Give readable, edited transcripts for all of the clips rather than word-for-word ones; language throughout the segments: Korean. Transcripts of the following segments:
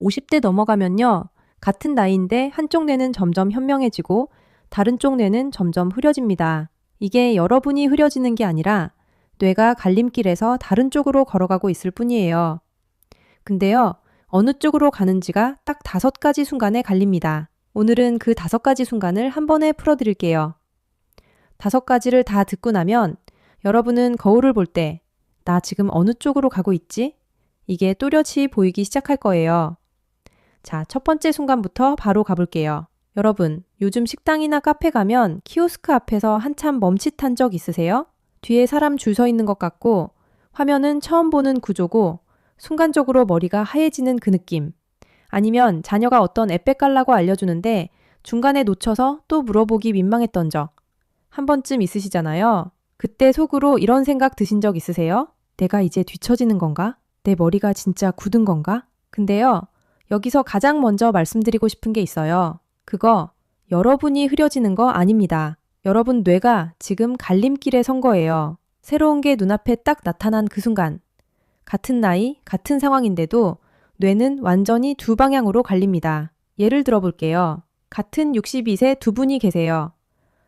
50대 넘어가면요. 같은 나이인데 한쪽 뇌는 점점 현명해지고 다른 쪽 뇌는 점점 흐려집니다. 이게 여러분이 흐려지는 게 아니라 뇌가 갈림길에서 다른 쪽으로 걸어가고 있을 뿐이에요. 근데요, 어느 쪽으로 가는지가 딱 5가지 순간에 갈립니다. 오늘은 그 5가지 순간을 한 번에 풀어드릴게요. 5가지를 다 듣고 나면 여러분은 거울을 볼 때, 나 지금 어느 쪽으로 가고 있지? 이게 또렷이 보이기 시작할 거예요. 자, 첫 번째 순간부터 바로 가볼게요. 여러분, 요즘 식당이나 카페 가면 키오스크 앞에서 한참 멈칫한 적 있으세요? 뒤에 사람 줄 서 있는 것 같고 화면은 처음 보는 구조고 순간적으로 머리가 하얘지는 그 느낌. 아니면 자녀가 어떤 앱 깔라고 알려주는데 중간에 놓쳐서 또 물어보기 민망했던 적. 한 번쯤 있으시잖아요. 그때 속으로 이런 생각 드신 적 있으세요? 내가 이제 뒤처지는 건가? 내 머리가 진짜 굳은 건가? 근데요, 여기서 가장 먼저 말씀드리고 싶은 게 있어요. 그거 여러분이 흐려지는 거 아닙니다. 여러분 뇌가 지금 갈림길에 선 거예요. 새로운 게 눈앞에 딱 나타난 그 순간. 같은 나이, 같은 상황인데도 뇌는 완전히 두 방향으로 갈립니다. 예를 들어 볼게요. 같은 62세 두 분이 계세요.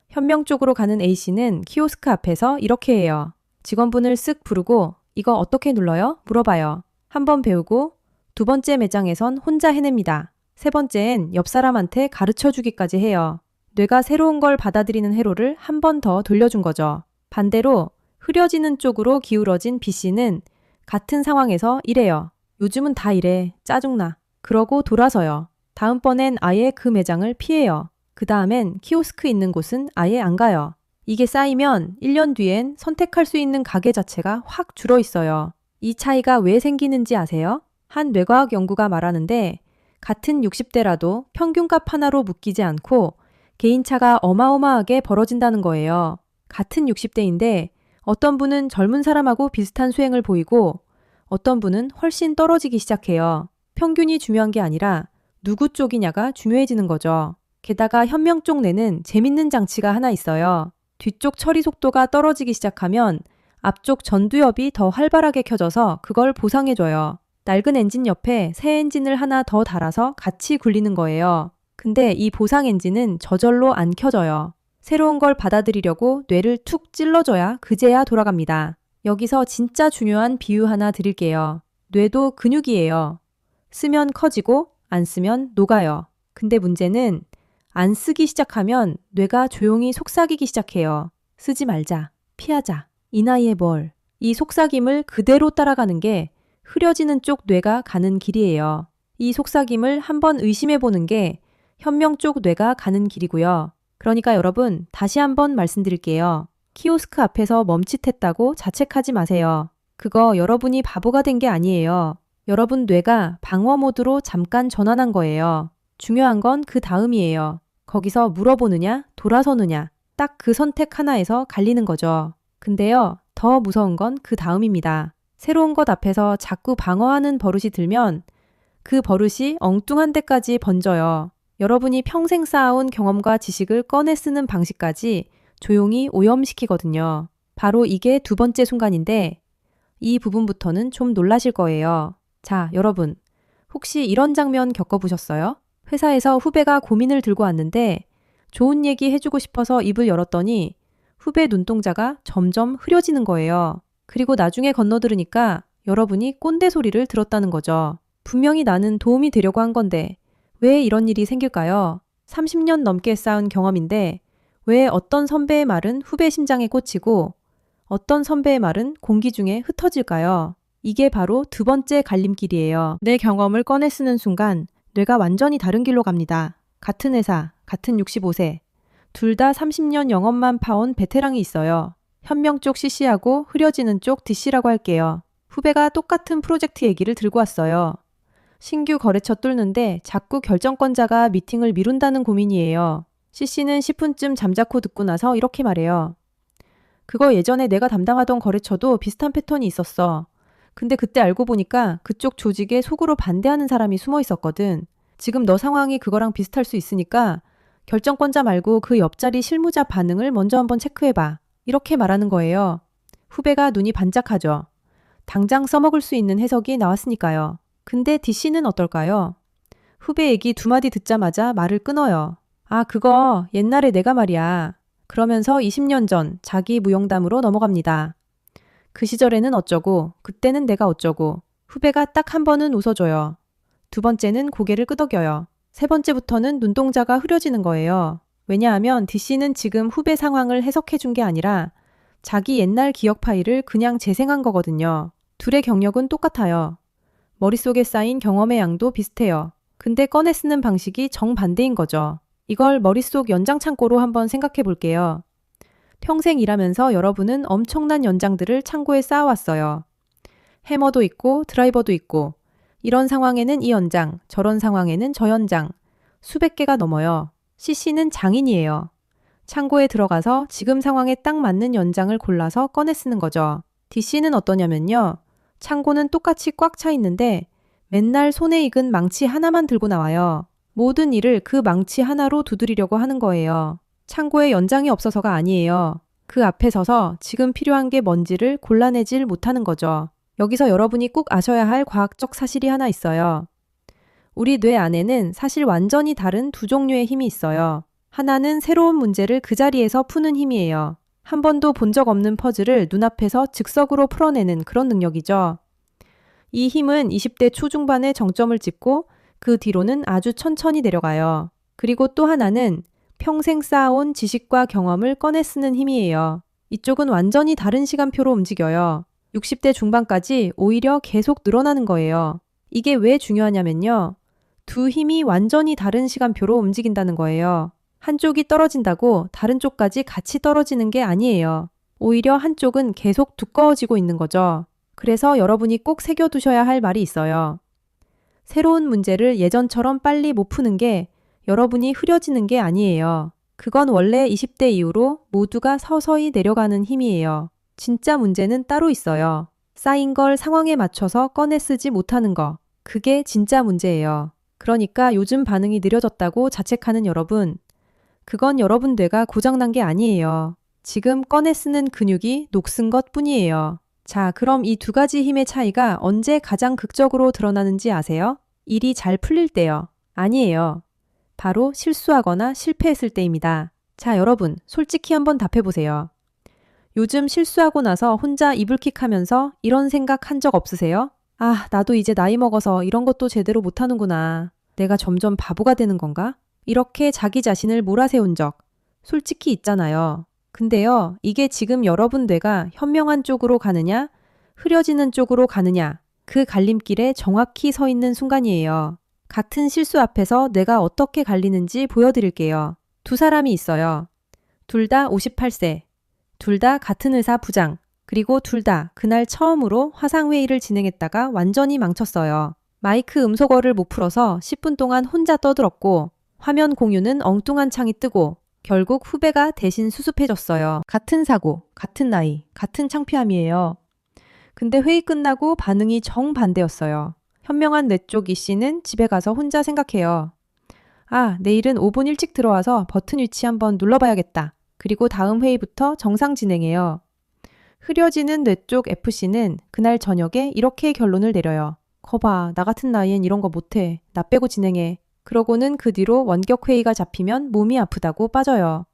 현명 쪽으로 가는 A씨는 키오스크 앞에서 이렇게 해요. 직원분을 쓱 부르고 이거 어떻게 눌러요? 물어봐요. 한 번 배우고 두 번째 매장에선 혼자 해냅니다. 세 번째엔 옆 사람한테 가르쳐 주기까지 해요. 뇌가 새로운 걸 받아들이는 회로를 한 번 더 돌려준 거죠. 반대로 흐려지는 쪽으로 기울어진 B씨는 같은 상황에서 이래요. 요즘은 다 이래. 짜증나. 그러고 돌아서요. 다음번엔 아예 그 매장을 피해요. 그 다음엔 키오스크 있는 곳은 아예 안 가요. 이게 쌓이면 1년 뒤엔 선택할 수 있는 가게 자체가 확 줄어 있어요. 이 차이가 왜 생기는지 아세요? 한 뇌과학 연구가 말하는데 같은 60대라도 평균값 하나로 묶이지 않고 개인차가 어마어마하게 벌어진다는 거예요. 같은 60대인데 어떤 분은 젊은 사람하고 비슷한 수행을 보이고 어떤 분은 훨씬 떨어지기 시작해요. 평균이 중요한 게 아니라 누구 쪽이냐가 중요해지는 거죠. 게다가 현명 쪽 뇌는 재밌는 장치가 하나 있어요. 뒤쪽 처리 속도가 떨어지기 시작하면 앞쪽 전두엽이 더 활발하게 켜져서 그걸 보상해줘요. 낡은 엔진 옆에 새 엔진을 하나 더 달아서 같이 굴리는 거예요. 근데 이 보상 엔진은 저절로 안 켜져요. 새로운 걸 받아들이려고 뇌를 툭 찔러줘야 그제야 돌아갑니다. 여기서 진짜 중요한 비유 하나 드릴게요. 뇌도 근육이에요. 쓰면 커지고 안 쓰면 녹아요. 근데 문제는 안 쓰기 시작하면 뇌가 조용히 속삭이기 시작해요. 쓰지 말자, 피하자, 이 나이에 뭘. 이 속삭임을 그대로 따라가는 게 흐려지는 쪽 뇌가 가는 길이에요. 이 속삭임을 한번 의심해 보는 게 현명 쪽 뇌가 가는 길이고요. 그러니까 여러분, 다시 한번 말씀드릴게요. 키오스크 앞에서 멈칫했다고 자책하지 마세요. 그거 여러분이 바보가 된 게 아니에요. 여러분 뇌가 방어 모드로 잠깐 전환한 거예요. 중요한 건 그 다음이에요. 거기서 물어보느냐, 돌아서느냐, 딱 그 선택 하나에서 갈리는 거죠. 근데요, 더 무서운 건 그 다음입니다. 새로운 것 앞에서 자꾸 방어하는 버릇이 들면 그 버릇이 엉뚱한 데까지 번져요. 여러분이 평생 쌓아온 경험과 지식을 꺼내 쓰는 방식까지 조용히 오염시키거든요. 바로 이게 두 번째 순간인데 이 부분부터는 좀 놀라실 거예요. 자, 여러분, 혹시 이런 장면 겪어보셨어요? 회사에서 후배가 고민을 들고 왔는데 좋은 얘기 해주고 싶어서 입을 열었더니 후배 눈동자가 점점 흐려지는 거예요. 그리고 나중에 건너들으니까 여러분이 꼰대 소리를 들었다는 거죠. 분명히 나는 도움이 되려고 한 건데 왜 이런 일이 생길까요? 30년 넘게 쌓은 경험인데 왜 어떤 선배의 말은 후배 심장에 꽂히고 어떤 선배의 말은 공기 중에 흩어질까요? 이게 바로 두 번째 갈림길이에요. 내 경험을 꺼내 쓰는 순간 뇌가 완전히 다른 길로 갑니다. 같은 회사, 같은 65세. 둘 다 30년 영업만 파온 베테랑이 있어요. 현명 쪽 CC하고 흐려지는 쪽 DC라고 할게요. 후배가 똑같은 프로젝트 얘기를 들고 왔어요. 신규 거래처 뚫는데 자꾸 결정권자가 미팅을 미룬다는 고민이에요. CC는 10분쯤 잠자코 듣고 나서 이렇게 말해요. 그거 예전에 내가 담당하던 거래처도 비슷한 패턴이 있었어. 근데 그때 알고 보니까 그쪽 조직에 속으로 반대하는 사람이 숨어 있었거든. 지금 너 상황이 그거랑 비슷할 수 있으니까 결정권자 말고 그 옆자리 실무자 반응을 먼저 한번 체크해봐. 이렇게 말하는 거예요. 후배가 눈이 반짝하죠. 당장 써먹을 수 있는 해석이 나왔으니까요. 근데 DC는 어떨까요? 후배 얘기 두 마디 듣자마자 말을 끊어요. 아, 그거 옛날에 내가 말이야. 그러면서 20년 전 자기 무용담으로 넘어갑니다. 그 시절에는 어쩌고, 그때는 내가 어쩌고. 후배가 딱 한 번은 웃어줘요. 두 번째는 고개를 끄덕여요. 세 번째부터는 눈동자가 흐려지는 거예요. 왜냐하면 D씨는 지금 후배 상황을 해석해 준 게 아니라 자기 옛날 기억 파일을 그냥 재생한 거거든요. 둘의 경력은 똑같아요. 머릿속에 쌓인 경험의 양도 비슷해요. 근데 꺼내 쓰는 방식이 정반대인 거죠. 이걸 머릿속 연장 창고로 한번 생각해 볼게요. 평생 일하면서 여러분은 엄청난 연장들을 창고에 쌓아왔어요. 해머도 있고 드라이버도 있고 이런 상황에는 이 연장, 저런 상황에는 저 연장, 수백 개가 넘어요. CC는 장인이에요. 창고에 들어가서 지금 상황에 딱 맞는 연장을 골라서 꺼내 쓰는 거죠. DC는 어떠냐면요. 창고는 똑같이 꽉 차 있는데 맨날 손에 익은 망치 하나만 들고 나와요. 모든 일을 그 망치 하나로 두드리려고 하는 거예요. 창고에 연장이 없어서가 아니에요. 그 앞에 서서 지금 필요한 게 뭔지를 골라내질 못하는 거죠. 여기서 여러분이 꼭 아셔야 할 과학적 사실이 하나 있어요. 우리 뇌 안에는 사실 완전히 다른 두 종류의 힘이 있어요. 하나는 새로운 문제를 그 자리에서 푸는 힘이에요. 한 번도 본 적 없는 퍼즐을 눈앞에서 즉석으로 풀어내는 그런 능력이죠. 이 힘은 20대 초중반에 정점을 찍고 그 뒤로는 아주 천천히 내려가요. 그리고 또 하나는 평생 쌓아온 지식과 경험을 꺼내 쓰는 힘이에요. 이쪽은 완전히 다른 시간표로 움직여요. 60대 중반까지 오히려 계속 늘어나는 거예요. 이게 왜 중요하냐면요. 두 힘이 완전히 다른 시간표로 움직인다는 거예요. 한쪽이 떨어진다고 다른 쪽까지 같이 떨어지는 게 아니에요. 오히려 한쪽은 계속 두꺼워지고 있는 거죠. 그래서 여러분이 꼭 새겨두셔야 할 말이 있어요. 새로운 문제를 예전처럼 빨리 못 푸는 게 여러분이 흐려지는 게 아니에요. 그건 원래 20대 이후로 모두가 서서히 내려가는 힘이에요. 진짜 문제는 따로 있어요. 쌓인 걸 상황에 맞춰서 꺼내 쓰지 못하는 거. 그게 진짜 문제예요. 그러니까 요즘 반응이 느려졌다고 자책하는 여러분, 그건 여러분 뇌가 고장난 게 아니에요. 지금 꺼내 쓰는 근육이 녹슨 것 뿐이에요. 자, 그럼 이 두 가지 힘의 차이가 언제 가장 극적으로 드러나는지 아세요? 일이 잘 풀릴 때요. 아니에요. 바로 실수하거나 실패했을 때입니다. 자, 여러분, 솔직히 한번 답해보세요. 요즘 실수하고 나서 혼자 이불킥 하면서 이런 생각 한 적 없으세요? 아, 나도 이제 나이 먹어서 이런 것도 제대로 못하는구나. 내가 점점 바보가 되는 건가? 이렇게 자기 자신을 몰아세운 적 솔직히 있잖아요. 근데요, 이게 지금 여러분 뇌가 현명한 쪽으로 가느냐, 흐려지는 쪽으로 가느냐, 그 갈림길에 정확히 서 있는 순간이에요. 같은 실수 앞에서 뇌가 어떻게 갈리는지 보여드릴게요. 두 사람이 있어요. 둘 다 58세. 둘 다 같은 회사 부장. 그리고 둘 다 그날 처음으로 화상회의를 진행했다가 완전히 망쳤어요. 마이크 음소거를 못 풀어서 10분 동안 혼자 떠들었고 화면 공유는 엉뚱한 창이 뜨고 결국 후배가 대신 수습해줬어요. 같은 사고, 같은 나이, 같은 창피함이에요. 근데 회의 끝나고 반응이 정반대였어요. 현명한 뇌 쪽 이 씨는 집에 가서 혼자 생각해요. 아, 내일은 5분 일찍 들어와서 버튼 위치 한번 눌러봐야겠다. 그리고 다음 회의부터 정상 진행해요. 흐려지는 뇌 쪽 FC는 그날 저녁에 이렇게 결론을 내려요. 거봐, 나 같은 나이엔 이런 거 못해. 나 빼고 진행해. 그러고는 그 뒤로 원격 회의가 잡히면 몸이 아프다고 빠져요.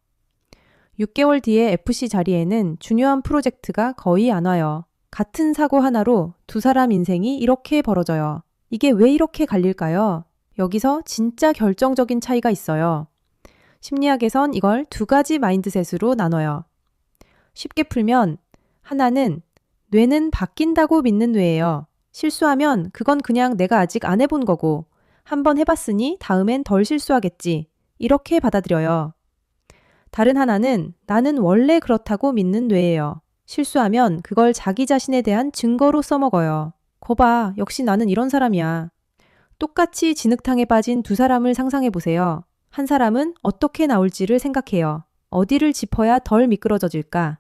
6개월 뒤에 FC 자리에는 중요한 프로젝트가 거의 안 와요. 같은 사고 하나로 두 사람 인생이 이렇게 벌어져요. 이게 왜 이렇게 갈릴까요? 여기서 진짜 결정적인 차이가 있어요. 심리학에선 이걸 두 가지 마인드셋으로 나눠요. 쉽게 풀면 하나는 뇌는 바뀐다고 믿는 뇌예요. 실수하면 그건 그냥 내가 아직 안 해본 거고 한번 해봤으니 다음엔 덜 실수하겠지. 이렇게 받아들여요. 다른 하나는 나는 원래 그렇다고 믿는 뇌예요. 실수하면 그걸 자기 자신에 대한 증거로 써먹어요. 거봐, 역시 나는 이런 사람이야. 똑같이 진흙탕에 빠진 두 사람을 상상해보세요. 한 사람은 어떻게 나올지를 생각해요. 어디를 짚어야 덜 미끄러져질까?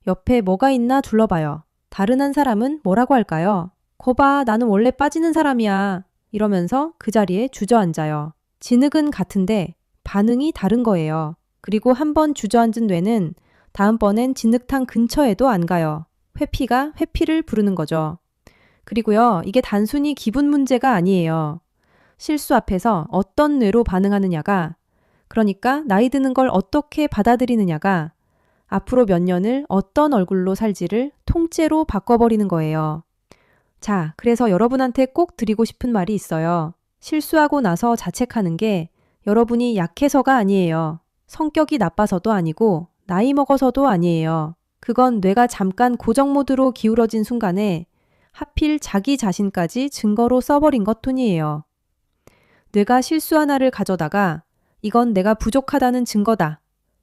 옆에 뭐가 있나 둘러봐요. 다른 한 사람은 뭐라고 할까요? 거봐, 나는 원래 빠지는 사람이야. 이러면서 그 자리에 주저앉아요. 진흙은 같은데 반응이 다른 거예요. 그리고 한번 주저앉은 뇌는 다음번엔 진흙탕 근처에도 안 가요. 회피가 회피를 부르는 거죠. 그리고요, 이게 단순히 기분 문제가 아니에요. 실수 앞에서 어떤 뇌로 반응하느냐가, 그러니까 나이 드는 걸 어떻게 받아들이느냐가 앞으로 몇 년을 어떤 얼굴로 살지를 통째로 바꿔버리는 거예요. 자, 그래서 여러분한테 꼭 드리고 싶은 말이 있어요. 실수하고 나서 자책하는 게 여러분이 약해서가 아니에요. 성격이 나빠서도 아니고 나이 먹어서도 아니에요. 그건 뇌가 잠깐 고정 모드로 기울어진 순간에 하필 자기 자신까지 증거로 써버린 것뿐이에요. 뇌가 실수 하나를 가져다가 이건 내가 부족하다는 증거다.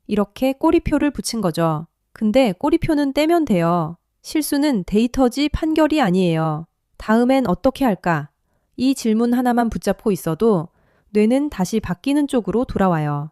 이렇게 꼬리표를 붙인 거죠. 근데 꼬리표는 떼면 돼요. 실수는 데이터지 판결이 아니에요. 다음엔 어떻게 할까? 이 질문 하나만 붙잡고 있어도 뇌는 다시 바뀌는 쪽으로 돌아와요.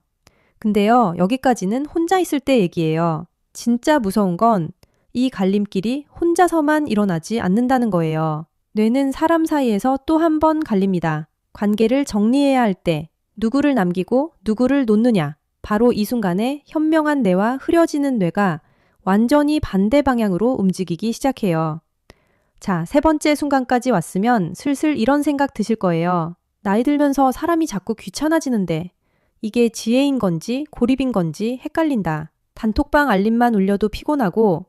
근데요, 여기까지는 혼자 있을 때 얘기예요. 진짜 무서운 건 이 갈림길이 혼자서만 일어나지 않는다는 거예요. 뇌는 사람 사이에서 또 한 번 갈립니다. 관계를 정리해야 할 때 누구를 남기고 누구를 놓느냐. 바로 이 순간에 현명한 뇌와 흐려지는 뇌가 완전히 반대 방향으로 움직이기 시작해요. 자, 세 번째 순간까지 왔으면 슬슬 이런 생각 드실 거예요. 나이 들면서 사람이 자꾸 귀찮아지는데 이게 지혜인 건지 고립인 건지 헷갈린다. 단톡방 알림만 울려도 피곤하고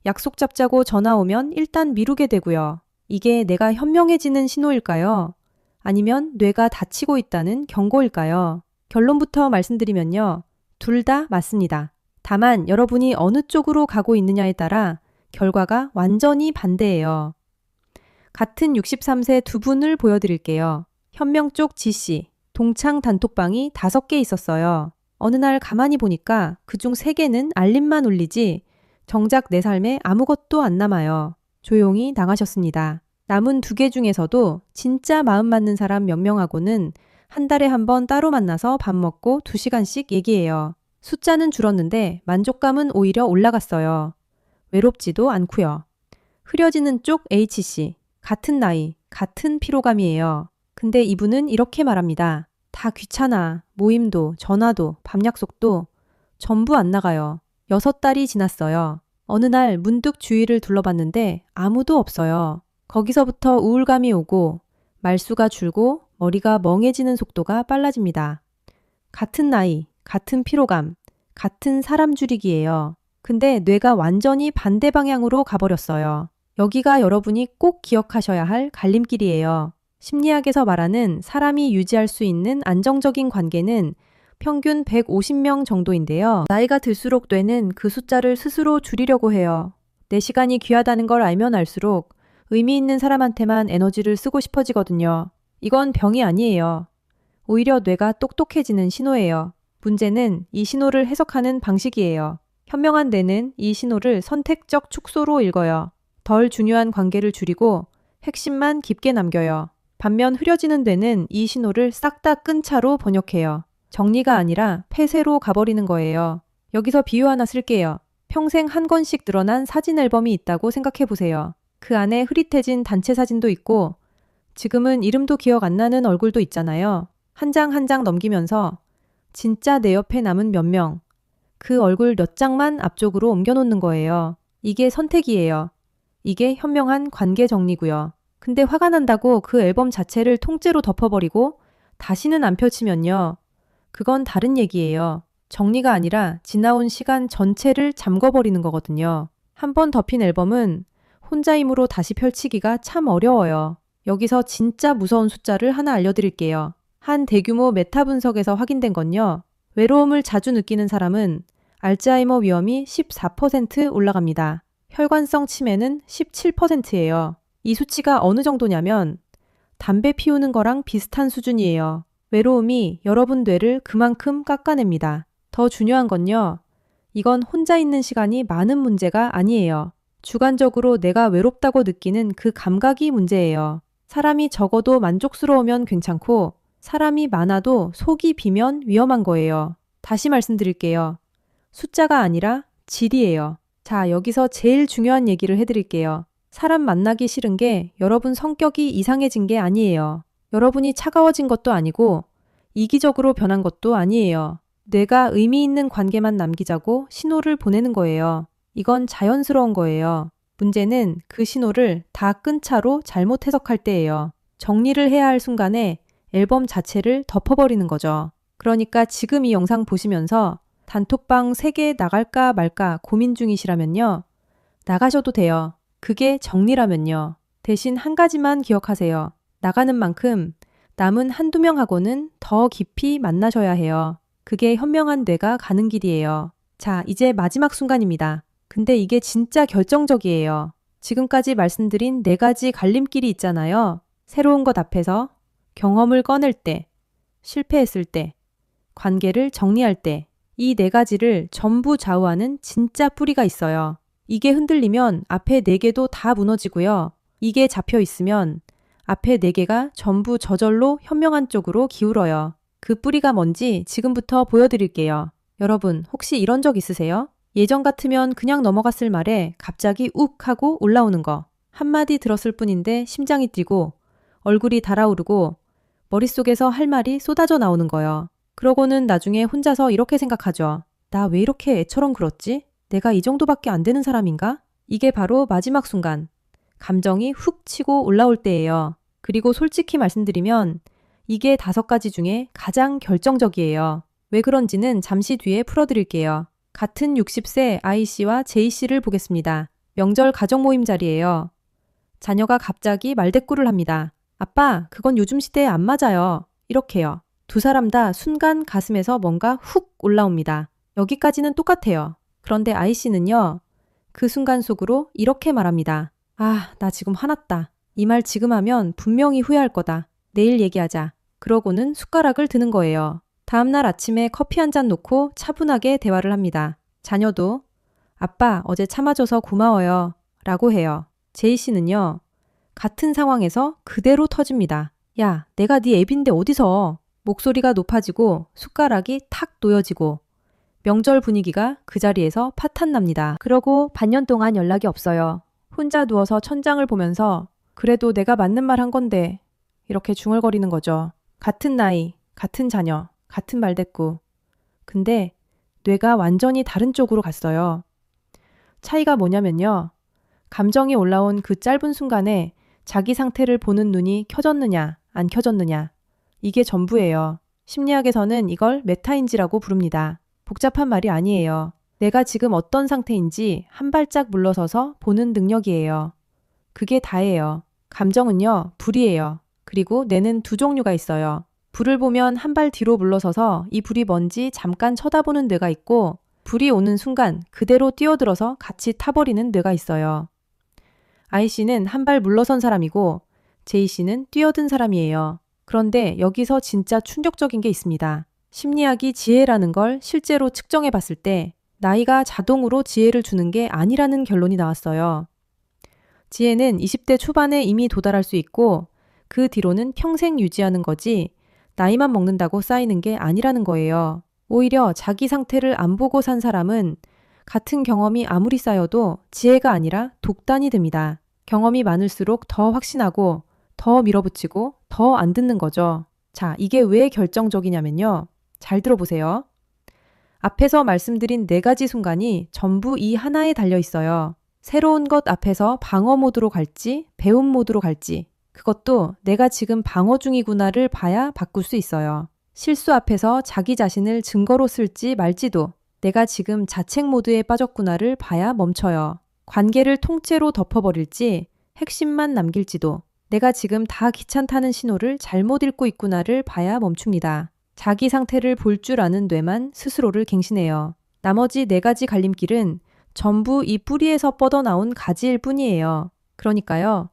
약속 잡자고 전화 오면 일단 미루게 되고요. 이게 내가 현명해지는 신호일까요? 아니면 뇌가 다치고 있다는 경고일까요? 결론부터 말씀드리면요. 둘 다 맞습니다. 다만 여러분이 어느 쪽으로 가고 있느냐에 따라 결과가 완전히 반대예요. 같은 63세 두 분을 보여드릴게요. 현명 쪽 G씨, 동창 단톡방이 5개 있었어요. 어느 날 가만히 보니까 그중 3개는 알림만 울리지 정작 내 삶에 아무것도 안 남아요. 조용히 나가셨습니다. 남은 2개 중에서도 진짜 마음 맞는 사람 몇 명하고는 한 달에 한 번 따로 만나서 밥 먹고 2시간씩 얘기해요. 숫자는 줄었는데 만족감은 오히려 올라갔어요. 외롭지도 않고요. 흐려지는 쪽 H씨, 같은 나이, 같은 피로감이에요. 근데 이분은 이렇게 말합니다. 다 귀찮아. 모임도, 전화도, 밤 약속도 전부 안 나가요. 6달이 지났어요. 어느 날 문득 주위를 둘러봤는데 아무도 없어요. 거기서부터 우울감이 오고 말수가 줄고 머리가 멍해지는 속도가 빨라집니다. 같은 나이, 같은 피로감, 같은 사람 줄이기예요. 근데 뇌가 완전히 반대 방향으로 가버렸어요. 여기가 여러분이 꼭 기억하셔야 할 갈림길이에요. 심리학에서 말하는 사람이 유지할 수 있는 안정적인 관계는 평균 150명 정도인데요. 나이가 들수록 뇌는 그 숫자를 스스로 줄이려고 해요. 내 시간이 귀하다는 걸 알면 알수록 의미 있는 사람한테만 에너지를 쓰고 싶어지거든요. 이건 병이 아니에요. 오히려 뇌가 똑똑해지는 신호예요. 문제는 이 신호를 해석하는 방식이에요. 현명한 뇌는 이 신호를 선택적 축소로 읽어요. 덜 중요한 관계를 줄이고 핵심만 깊게 남겨요. 반면 흐려지는 뇌는 이 신호를 싹 다 끈 차로 번역해요. 정리가 아니라 폐쇄로 가버리는 거예요. 여기서 비유 하나 쓸게요. 평생 한 권씩 늘어난 사진 앨범이 있다고 생각해 보세요. 그 안에 흐릿해진 단체 사진도 있고 지금은 이름도 기억 안 나는 얼굴도 있잖아요. 한 장 한 장 넘기면서 진짜 내 옆에 남은 몇 명, 그 얼굴 몇 장만 앞쪽으로 옮겨놓는 거예요. 이게 선택이에요. 이게 현명한 관계 정리고요. 근데 화가 난다고 그 앨범 자체를 통째로 덮어버리고 다시는 안 펼치면요. 그건 다른 얘기예요. 정리가 아니라 지나온 시간 전체를 잠궈버리는 거거든요. 한 번 덮인 앨범은 혼자 힘으로 다시 펼치기가 참 어려워요. 여기서 진짜 무서운 숫자를 하나 알려드릴게요. 한 대규모 메타 분석에서 확인된 건요. 외로움을 자주 느끼는 사람은 알츠하이머 위험이 14% 올라갑니다. 혈관성 치매는 17%예요. 이 수치가 어느 정도냐면 담배 피우는 거랑 비슷한 수준이에요. 외로움이 여러분 뇌를 그만큼 깎아냅니다. 더 중요한 건요. 이건 혼자 있는 시간이 많은 문제가 아니에요. 주관적으로 내가 외롭다고 느끼는 그 감각이 문제예요. 사람이 적어도 만족스러우면 괜찮고 사람이 많아도 속이 비면 위험한 거예요. 다시 말씀드릴게요. 숫자가 아니라 질이에요. 자, 여기서 제일 중요한 얘기를 해드릴게요. 사람 만나기 싫은 게 여러분 성격이 이상해진 게 아니에요. 여러분이 차가워진 것도 아니고 이기적으로 변한 것도 아니에요. 뇌가 의미 있는 관계만 남기자고 신호를 보내는 거예요. 이건 자연스러운 거예요. 문제는 그 신호를 다 끈 차로 잘못 해석할 때예요. 정리를 해야 할 순간에 앨범 자체를 덮어버리는 거죠. 그러니까 지금 이 영상 보시면서 단톡방 3개 나갈까 말까 고민 중이시라면요. 나가셔도 돼요. 그게 정리라면요. 대신 한 가지만 기억하세요. 나가는 만큼 남은 한두 명하고는 더 깊이 만나셔야 해요. 그게 현명한 뇌가 가는 길이에요. 자, 이제 마지막 순간입니다. 근데 이게 진짜 결정적이에요. 지금까지 말씀드린 4가지 갈림길이 있잖아요. 새로운 것 앞에서 경험을 꺼낼 때, 실패했을 때, 관계를 정리할 때, 이 4가지를 전부 좌우하는 진짜 뿌리가 있어요. 이게 흔들리면 앞에 4개도 다 무너지고요. 이게 잡혀 있으면 앞에 4개가 전부 저절로 현명한 쪽으로 기울어요. 그 뿌리가 뭔지 지금부터 보여드릴게요. 여러분, 혹시 이런 적 있으세요? 예전 같으면 그냥 넘어갔을 말에 갑자기 욱 하고 올라오는 거. 한마디 들었을 뿐인데 심장이 뛰고 얼굴이 달아오르고 머릿속에서 할 말이 쏟아져 나오는 거요. 그러고는 나중에 혼자서 이렇게 생각하죠. 나 왜 이렇게 애처럼 굴었지? 내가 이 정도밖에 안 되는 사람인가? 이게 바로 마지막 순간. 감정이 훅 치고 올라올 때예요. 그리고 솔직히 말씀드리면 이게 5가지 중에 가장 결정적이에요. 왜 그런지는 잠시 뒤에 풀어드릴게요. 같은 60세 I씨와 J씨를 보겠습니다. 명절 가족 모임 자리예요. 자녀가 갑자기 말대꾸를 합니다. 아빠, 그건 요즘 시대에 안 맞아요. 이렇게요. 두 사람 다 순간 가슴에서 뭔가 훅 올라옵니다. 여기까지는 똑같아요. 그런데 I씨는요. 그 순간 속으로 이렇게 말합니다. 아, 나 지금 화났다. 이 말 지금 하면 분명히 후회할 거다. 내일 얘기하자. 그러고는 숟가락을 드는 거예요. 다음날 아침에 커피 한 잔 놓고 차분하게 대화를 합니다. 자녀도 아빠, 어제 참아줘서 고마워요. 라고 해요. 제이씨는요. 같은 상황에서 그대로 터집니다. 야, 내가 네 애비인데 어디서. 목소리가 높아지고 숟가락이 탁 놓여지고 명절 분위기가 그 자리에서 파탄납니다. 그러고 반년 동안 연락이 없어요. 혼자 누워서 천장을 보면서 그래도 내가 맞는 말 한 건데 이렇게 중얼거리는 거죠. 같은 나이, 같은 자녀, 같은 말대꾸. 근데 뇌가 완전히 다른 쪽으로 갔어요. 차이가 뭐냐면요. 감정이 올라온 그 짧은 순간에 자기 상태를 보는 눈이 켜졌느냐, 안 켜졌느냐. 이게 전부예요. 심리학에서는 이걸 메타인지라고 부릅니다. 복잡한 말이 아니에요. 내가 지금 어떤 상태인지 한 발짝 물러서서 보는 능력이에요. 그게 다예요. 감정은요, 불이에요. 그리고 뇌는 2종류가 있어요. 불을 보면 한 발 뒤로 물러서서 이 불이 뭔지 잠깐 쳐다보는 뇌가 있고 불이 오는 순간 그대로 뛰어들어서 같이 타버리는 뇌가 있어요. I씨는 한 발 물러선 사람이고 J씨는 뛰어든 사람이에요. 그런데 여기서 진짜 충격적인 게 있습니다. 심리학이 지혜라는 걸 실제로 측정해 봤을 때 나이가 자동으로 지혜를 주는 게 아니라는 결론이 나왔어요. 지혜는 20대 초반에 이미 도달할 수 있고 그 뒤로는 평생 유지하는 거지 나이만 먹는다고 쌓이는 게 아니라는 거예요. 오히려 자기 상태를 안 보고 산 사람은 같은 경험이 아무리 쌓여도 지혜가 아니라 독단이 됩니다. 경험이 많을수록 더 확신하고 더 밀어붙이고 더 안 듣는 거죠. 자, 이게 왜 결정적이냐면요. 잘 들어보세요. 앞에서 말씀드린 4가지 순간이 전부 이 하나에 달려 있어요. 새로운 것 앞에서 방어 모드로 갈지 배움 모드로 갈지 그것도 내가 지금 방어 중이구나를 봐야 바꿀 수 있어요. 실수 앞에서 자기 자신을 증거로 쓸지 말지도 내가 지금 자책 모드에 빠졌구나를 봐야 멈춰요. 관계를 통째로 덮어버릴지 핵심만 남길지도 내가 지금 다 귀찮다는 신호를 잘못 읽고 있구나를 봐야 멈춥니다. 자기 상태를 볼 줄 아는 뇌만 스스로를 갱신해요. 나머지 4가지 갈림길은 전부 이 뿌리에서 뻗어나온 가지일 뿐이에요. 그러니까요.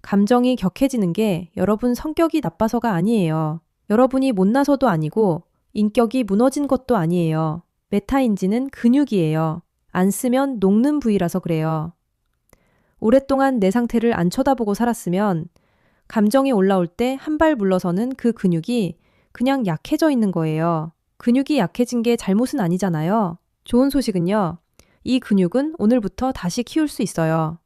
감정이 격해지는 게 여러분 성격이 나빠서가 아니에요. 여러분이 못나서도 아니고 인격이 무너진 것도 아니에요. 메타인지는 근육이에요. 안 쓰면 녹는 부위라서 그래요. 오랫동안 내 상태를 안 쳐다보고 살았으면 감정이 올라올 때 한 발 물러서는 그 근육이 그냥 약해져 있는 거예요. 근육이 약해진 게 잘못은 아니잖아요. 좋은 소식은요. 이 근육은 오늘부터 다시 키울 수 있어요.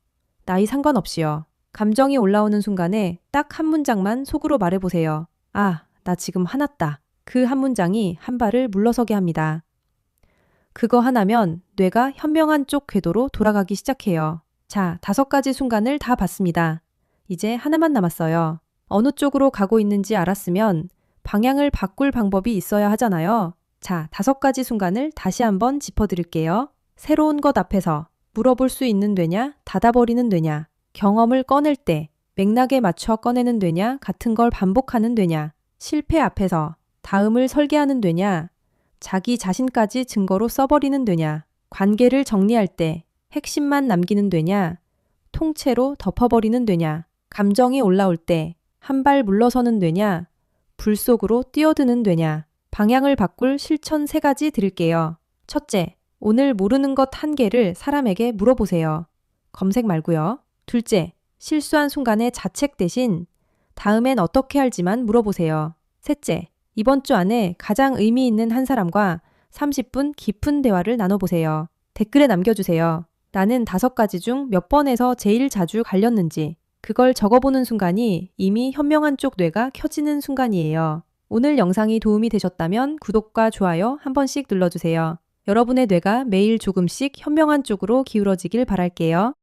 나이 상관없이요. 감정이 올라오는 순간에 딱 한 문장만 속으로 말해보세요. 아, 나 지금 화났다. 그 한 문장이 한 발을 물러서게 합니다. 그거 하나면 뇌가 현명한 쪽 궤도로 돌아가기 시작해요. 자, 5가지 순간을 다 봤습니다. 이제 하나만 남았어요. 어느 쪽으로 가고 있는지 알았으면 방향을 바꿀 방법이 있어야 하잖아요. 자, 5가지 순간을 다시 한번 짚어드릴게요. 새로운 것 앞에서 물어볼 수 있는 되냐, 닫아버리는 되냐, 경험을 꺼낼 때 맥락에 맞춰 꺼내는 되냐, 같은 걸 반복하는 되냐, 실패 앞에서 다음을 설계하는 되냐, 자기 자신까지 증거로 써버리는 되냐, 관계를 정리할 때 핵심만 남기는 되냐, 통째로 덮어버리는 되냐, 감정이 올라올 때 한 발 물러서는 되냐, 불 속으로 뛰어드는 되냐. 방향을 바꿀 실천 3가지 드릴게요. 첫째, 오늘 모르는 것 1개를 사람에게 물어보세요. 검색 말고요. 둘째, 실수한 순간의 자책 대신 다음엔 어떻게 할지만 물어보세요. 셋째, 이번 주 안에 가장 의미 있는 한 사람과 30분 깊은 대화를 나눠보세요. 댓글에 남겨주세요. 나는 5가지 중 몇 번에서 제일 자주 갈렸는지. 그걸 적어보는 순간이 이미 현명한 쪽 뇌가 켜지는 순간이에요. 오늘 영상이 도움이 되셨다면 구독과 좋아요 한 번씩 눌러주세요. 여러분의 뇌가 매일 조금씩 현명한 쪽으로 기울어지길 바랄게요.